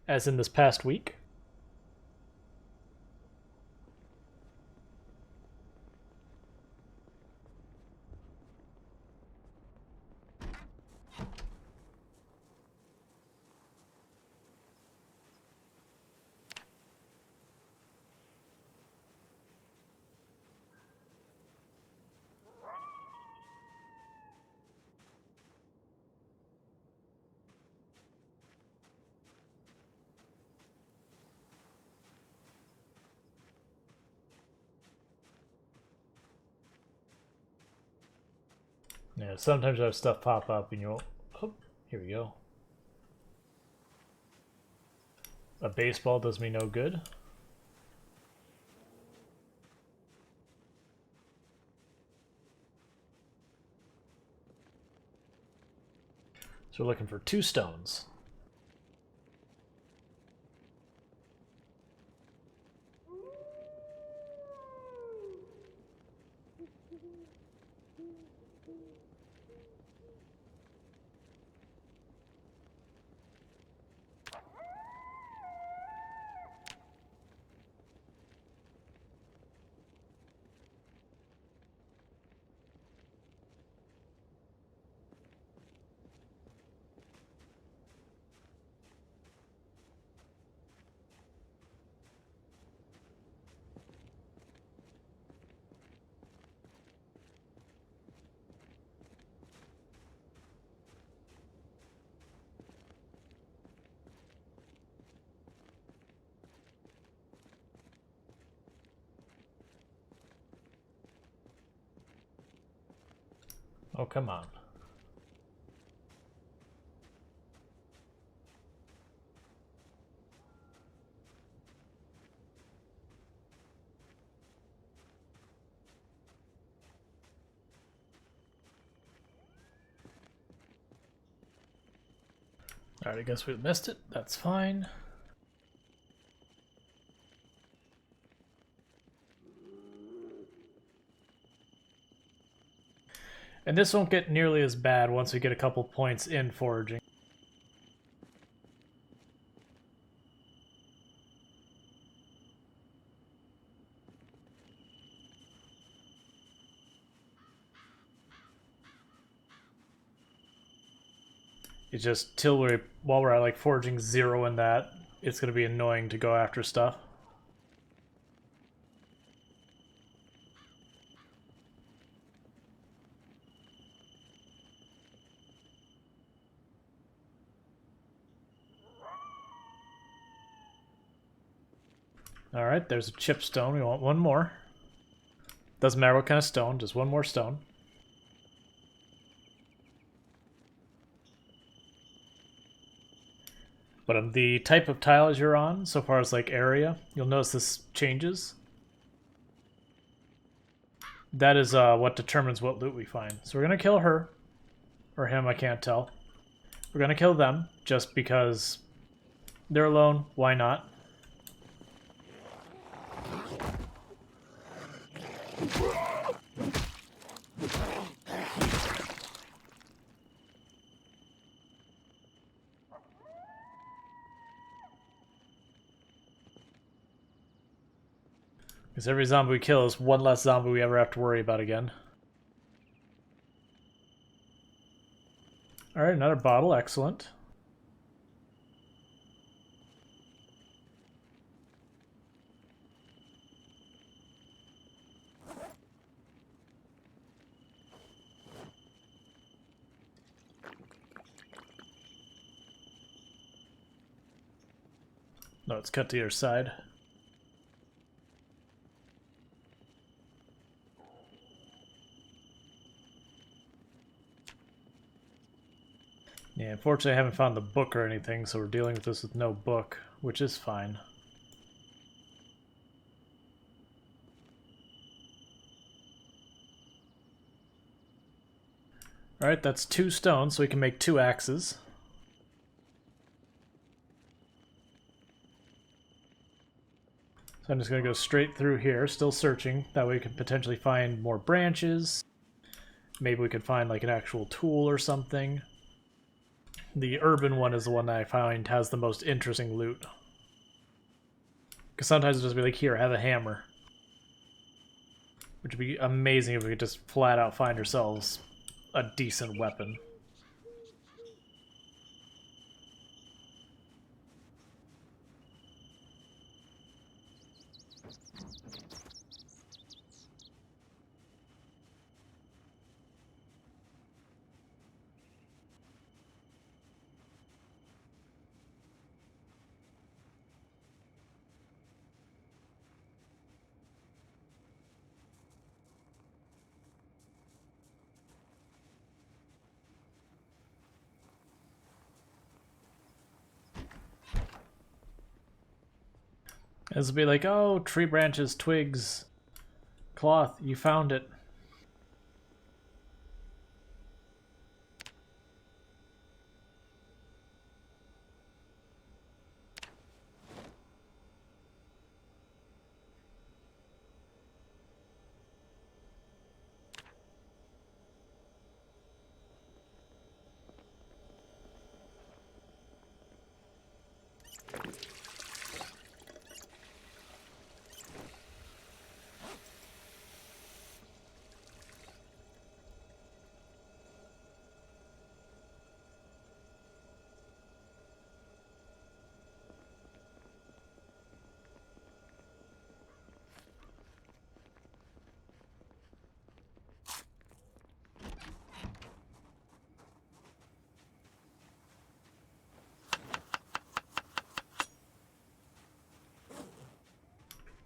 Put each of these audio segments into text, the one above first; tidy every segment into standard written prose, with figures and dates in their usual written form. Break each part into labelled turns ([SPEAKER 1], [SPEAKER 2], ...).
[SPEAKER 1] as in this past week. Yeah, sometimes I have stuff pop up and you'll... Oh, here we go. A baseball does me no good. So we're looking for 2 stones. Oh, come on. Alright, I guess we missed it. That's fine. And this won't get nearly as bad once we get a couple points in foraging. It's just while we're at like foraging 0 in that, it's going to be annoying to go after stuff. Alright, there's a chip stone. We want one more. Doesn't matter what kind of stone, just one more stone. But on the type of tiles you're on, so far as like area, you'll notice this changes. That is what determines what loot we find. So we're going to kill her. Or him, I can't tell. We're going to kill them, just because they're alone. Why not? Because every zombie we kill is one less zombie we ever have to worry about again. Alright, another bottle. Excellent. No, it's cut to your side. Yeah, unfortunately I haven't found the book or anything, so we're dealing with this with no book, which is fine. Alright, that's 2 stones, so we can make 2 axes. So I'm just going to go straight through here, still searching. That way we can potentially find more branches. Maybe we could find like an actual tool or something. the urban one is the one that I find has the most interesting loot. Because sometimes it'll just be like, here, have a hammer. Which would be amazing if we could just flat out find ourselves a decent weapon. It'll be like, oh, tree branches, twigs, cloth, you found it.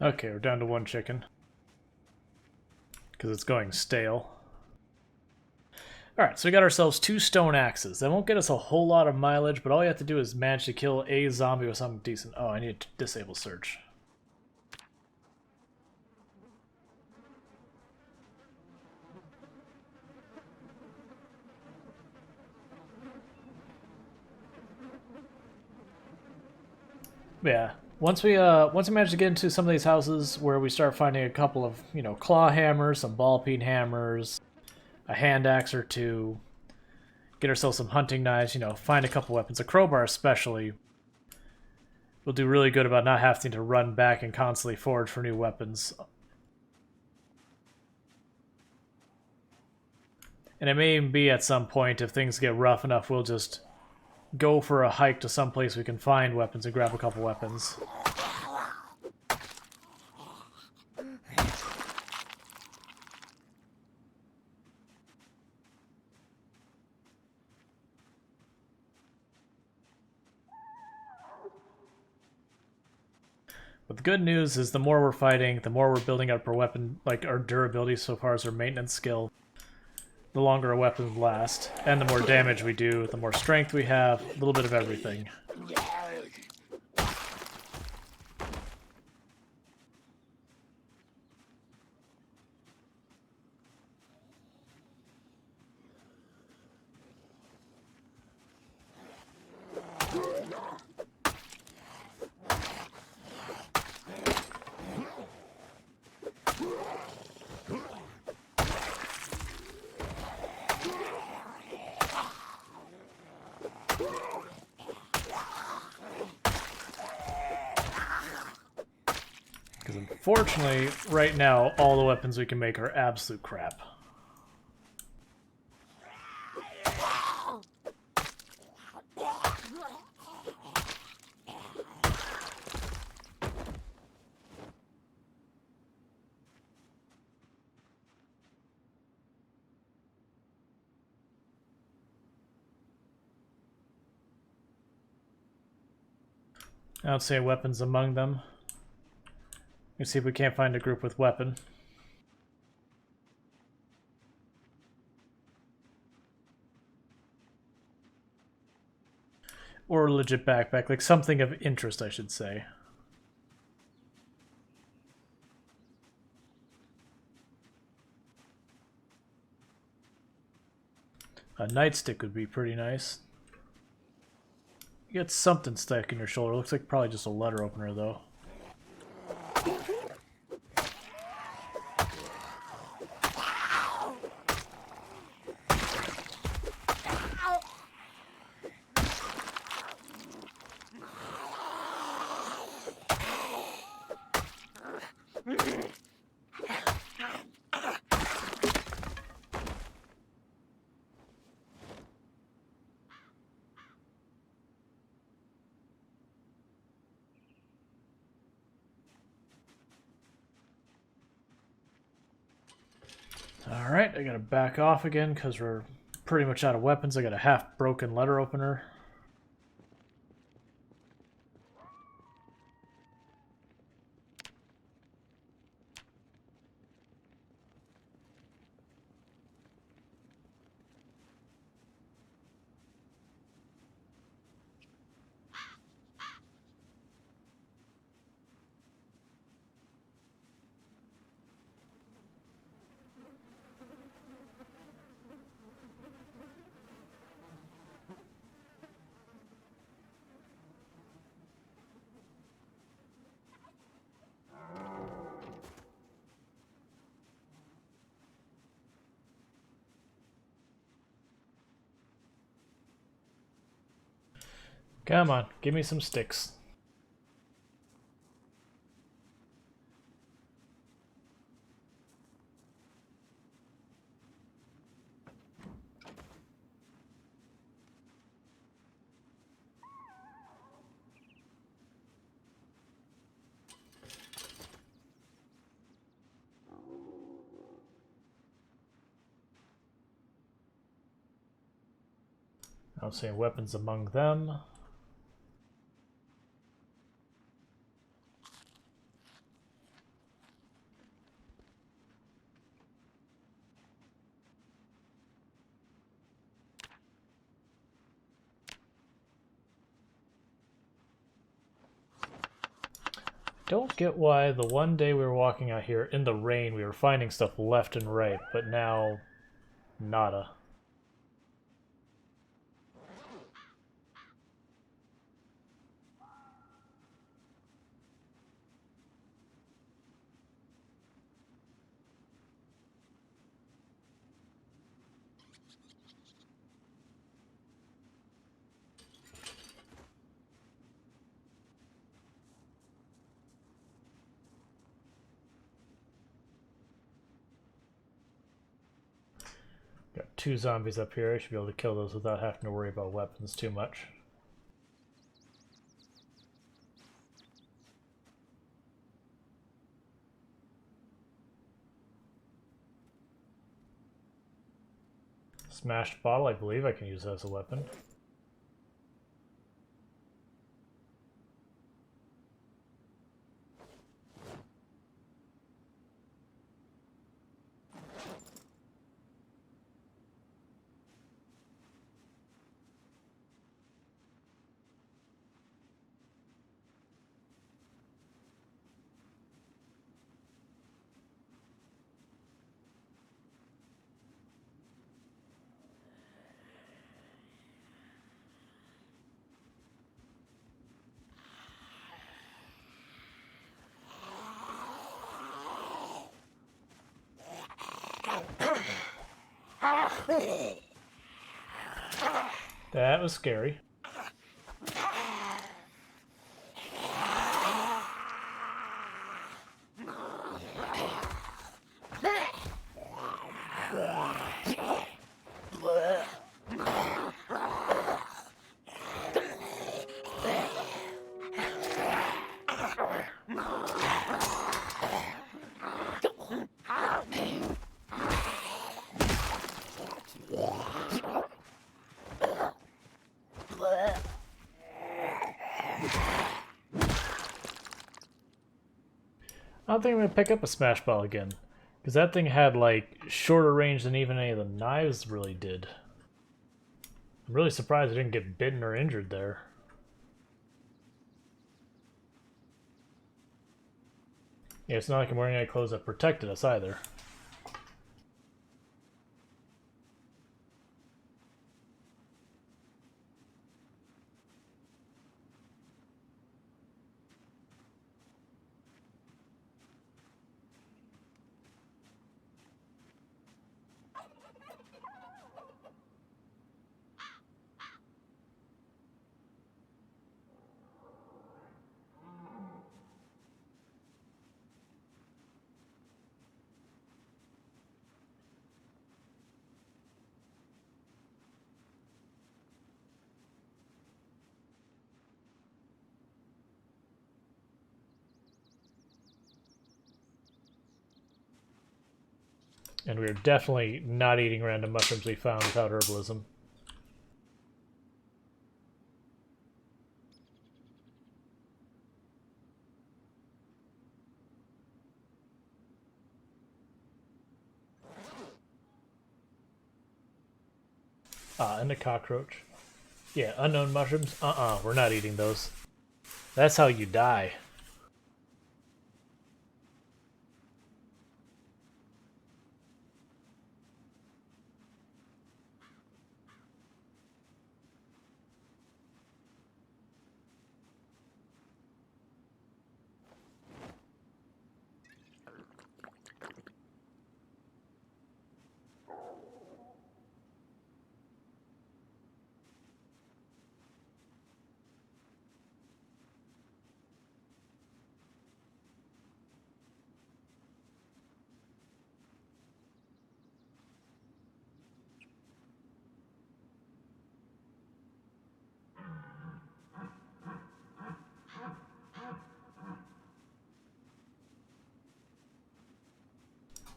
[SPEAKER 1] Okay, we're down to one chicken. Because it's going stale. Alright, so we got ourselves 2 stone axes. That won't get us a whole lot of mileage, but all you have to do is manage to kill a zombie with something decent. Oh, I need to disable search. Yeah. Once we manage to get into some of these houses where we start finding a couple of, you know, claw hammers, some ball peen hammers, a hand axe or 2, get ourselves some hunting knives, you know, find a couple weapons. A crowbar especially will do really good about not having to run back and constantly forage for new weapons. And it may even be at some point, if things get rough enough, we'll just go for a hike to some place we can find weapons and grab a couple weapons. But the good news is the more we're fighting, the more we're building up our weapon, like our durability so far as our maintenance skill, the longer our weapons last. And the more damage we do, the more strength we have, a little bit of everything. Because unfortunately, right now, all the weapons we can make are absolute crap. I don't see weapons among them. Let's see if we can't find a group with weapon. Or a legit backpack, like something of interest, I should say. A nightstick would be pretty nice. You get something stuck in your shoulder. Looks like probably just a letter opener, though. Alright, I gotta back off again because we're pretty much out of weapons. I got a half-broken letter opener. Come on, give me some sticks. I don't see any weapons among them. Don't get why the one day we were walking out here in the rain we were finding stuff left and right, but now nada. Got 2 zombies up here. I should be able to kill those without having to worry about weapons too much. Smashed bottle, I believe I can use as a weapon. That was scary. I don't think I'm going to pick up a smash ball again, because that thing had like shorter range than even any of the knives really did. I'm really surprised I didn't get bitten or injured there. Yeah, it's not like I'm wearing any clothes that protected us either. And we're definitely not eating random mushrooms we found without herbalism. And a cockroach. Yeah, unknown mushrooms? We're not eating those. That's how you die.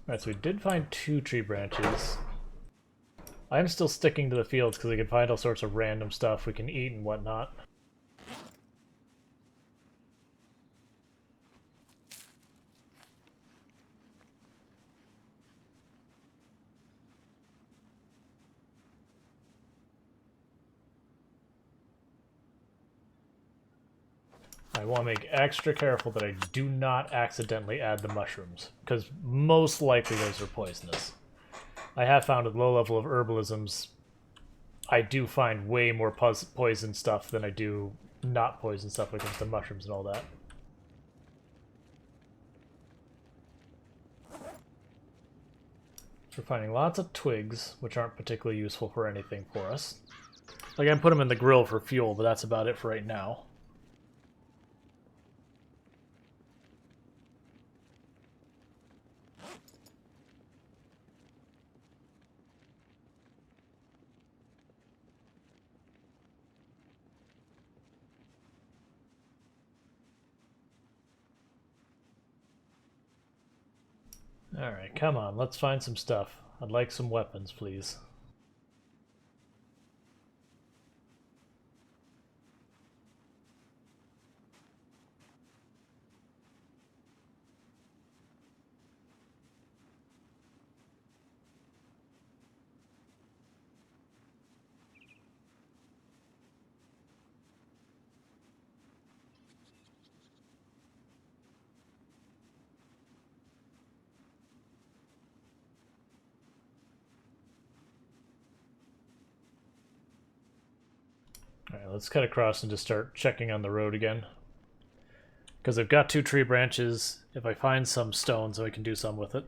[SPEAKER 1] Alright, so we did find 2 tree branches. I'm still sticking to the fields because we can find all sorts of random stuff we can eat and whatnot. I want to make extra careful that I do not accidentally add the mushrooms, because most likely those are poisonous. I have found with low level of herbalisms, I do find way more poison stuff than I do not poison stuff when it comes to mushrooms and all that. We're finding lots of twigs, which aren't particularly useful for anything for us. Like, I can put them in the grill for fuel, but that's about it for right now. Alright, come on, let's find some stuff. I'd like some weapons, please. Alright, let's cut across and just start checking on the road again. Because I've got 2 tree branches. If I find some stones, I can do some with it.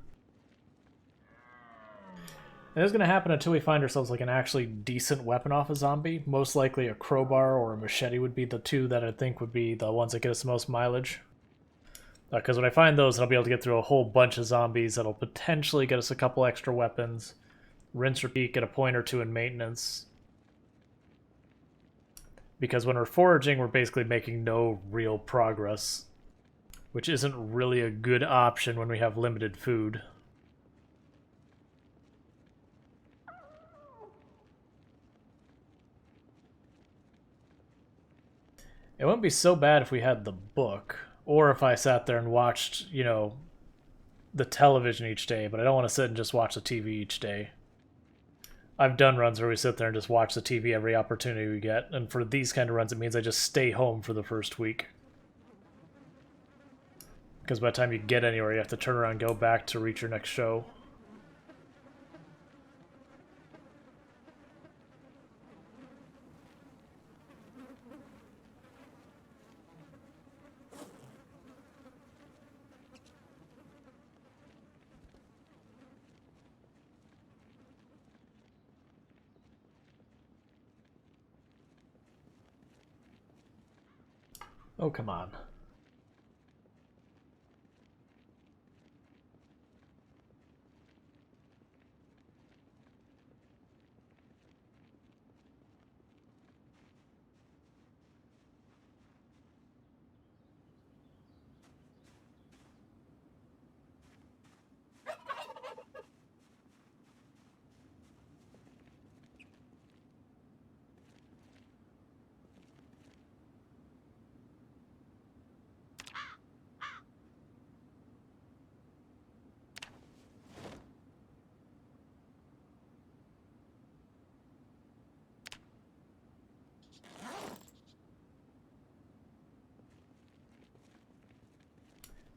[SPEAKER 1] And it's going to happen until we find ourselves like an actually decent weapon off a zombie. Most likely a crowbar or a machete would be the 2 that I think would be the ones that get us the most mileage. Because when I find those, I'll be able to get through a whole bunch of zombies that'll potentially get us a couple extra weapons. Rinse, repeat, get a point or 2 in maintenance. Because when we're foraging, we're basically making no real progress, which isn't really a good option when we have limited food. It wouldn't be so bad if we had the book, or if I sat there and watched, you know, the television each day, but I don't want to sit and just watch the TV each day. I've done runs where we sit there and just watch the TV every opportunity we get, and for these kind of runs it means I just stay home for the first week. Because by the time you get anywhere, you have to turn around and go back to reach your next show. Oh, come on.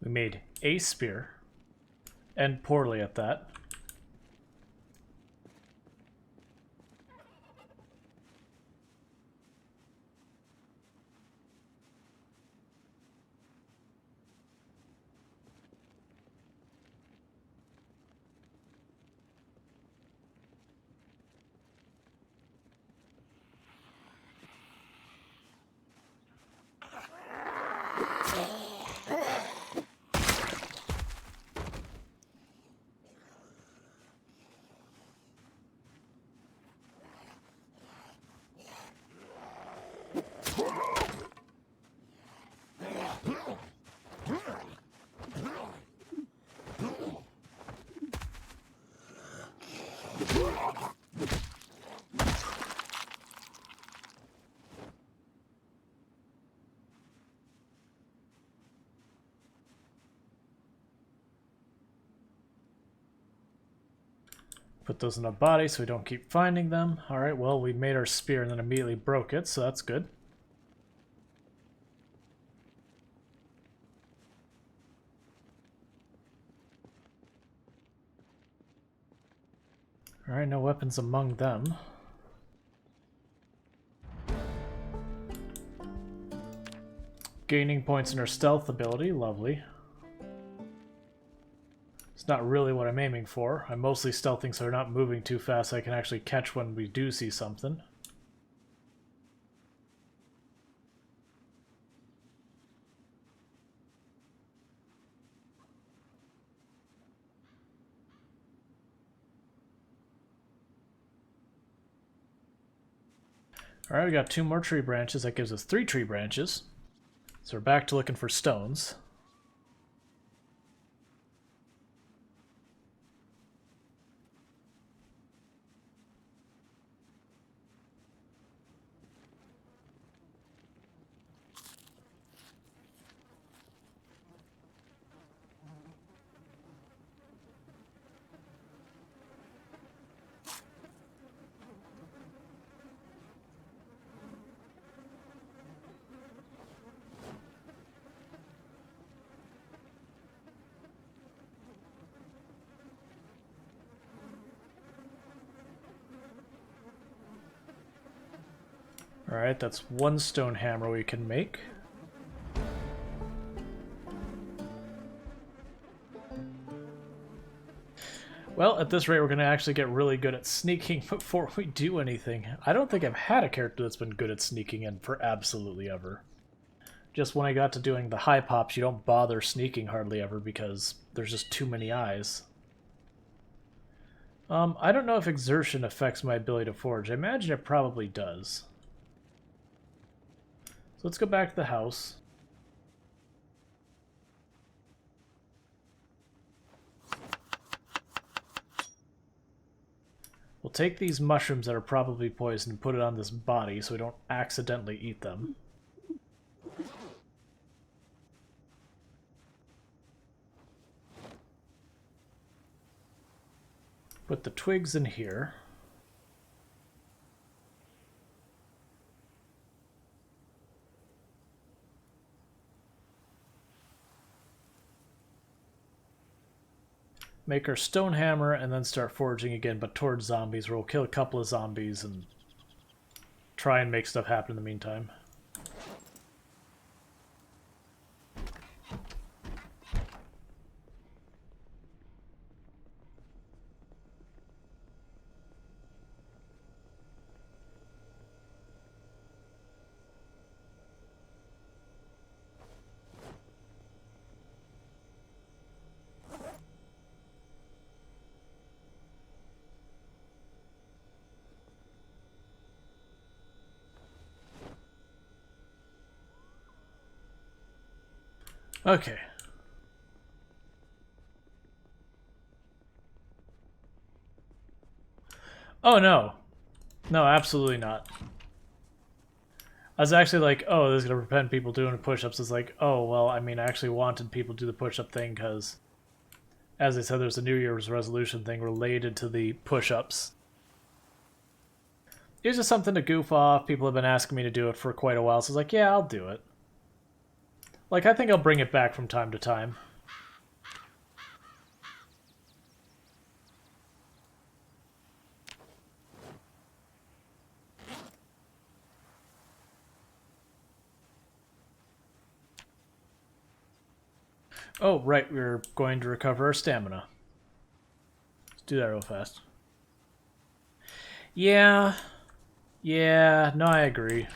[SPEAKER 1] We made a spear. And poorly at that. Put those in a body so we don't keep finding them. Alright, well, we made our spear and then immediately broke it, so that's good. Alright, no weapons among them. Gaining points in our stealth ability, lovely. It's not really what I'm aiming for. I'm mostly stealthing so they're not moving too fast so I can actually catch when we do see something. Alright, we got 2 more tree branches. That gives us 3 tree branches. So we're back to looking for stones. Alright, that's 1 stone hammer we can make. Well, at this rate we're going to actually get really good at sneaking before we do anything. I don't think I've had a character that's been good at sneaking in for absolutely ever. Just when I got to doing the high pops, you don't bother sneaking hardly ever because there's just too many eyes. I don't know if exertion affects my ability to forge. I imagine it probably does. So let's go back to the house. We'll take these mushrooms that are probably poisoned and put it on this body so we don't accidentally eat them. Put the twigs in here. Make our stone hammer and then start foraging again, but towards zombies, where we'll kill a couple of zombies and try and make stuff happen in the meantime. Okay. Oh, no. No, absolutely not. I was actually like, oh, this is going to prevent people doing push-ups. It's like, oh, well, I mean, I actually wanted people to do the push-up thing because, as I said, there's a New Year's resolution thing related to the push-ups. It's just something to goof off. People have been asking me to do it for quite a while, so I was like, yeah, I'll do it. Like, I think I'll bring it back from time to time. Oh, right, we're going to recover our stamina. Let's do that real fast. Yeah. Yeah, no, I agree.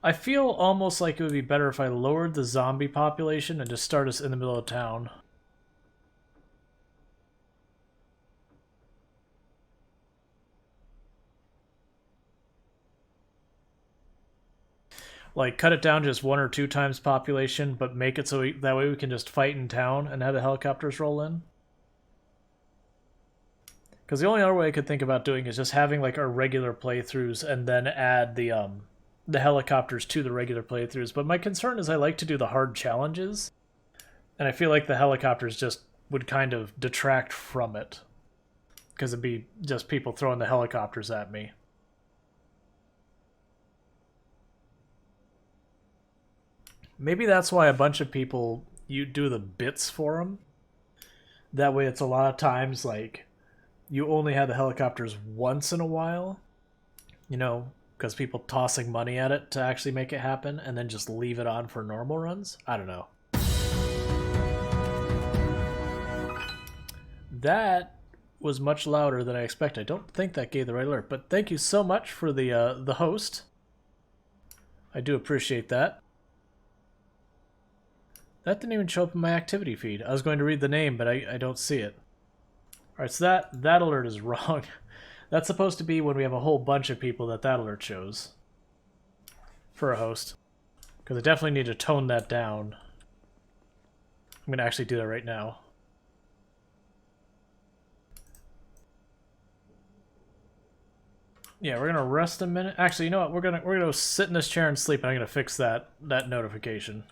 [SPEAKER 1] I feel almost like it would be better if I lowered the zombie population and just start us in the middle of town. Like, cut it down to just 1 or 2 times population, but make it so that way we can just fight in town and have the helicopters roll in. Because the only other way I could think about doing is just having like our regular playthroughs and then add the helicopters to the regular playthroughs. But my concern is I like to do the hard challenges, and I feel like the helicopters just would kind of detract from it because it'd be just people throwing the helicopters at me. Maybe that's why a bunch of people you do the bits for them. That way, it's a lot of times like you only have the helicopters once in a while, you know, because people tossing money at it to actually make it happen, and then just leave it on for normal runs. I don't know. That was much louder than I expected. I don't think that gave the right alert, but thank you so much for the host. I do appreciate that. That didn't even show up in my activity feed. I was going to read the name, but I don't see it. Alright, so that alert is wrong. That's supposed to be when we have a whole bunch of people that alert shows. For a host. Because I definitely need to tone that down. I'm going to actually do that right now. Yeah, we're gonna rest a minute. Actually, you know what? We're gonna sit in this chair and sleep, and I'm gonna fix that notification.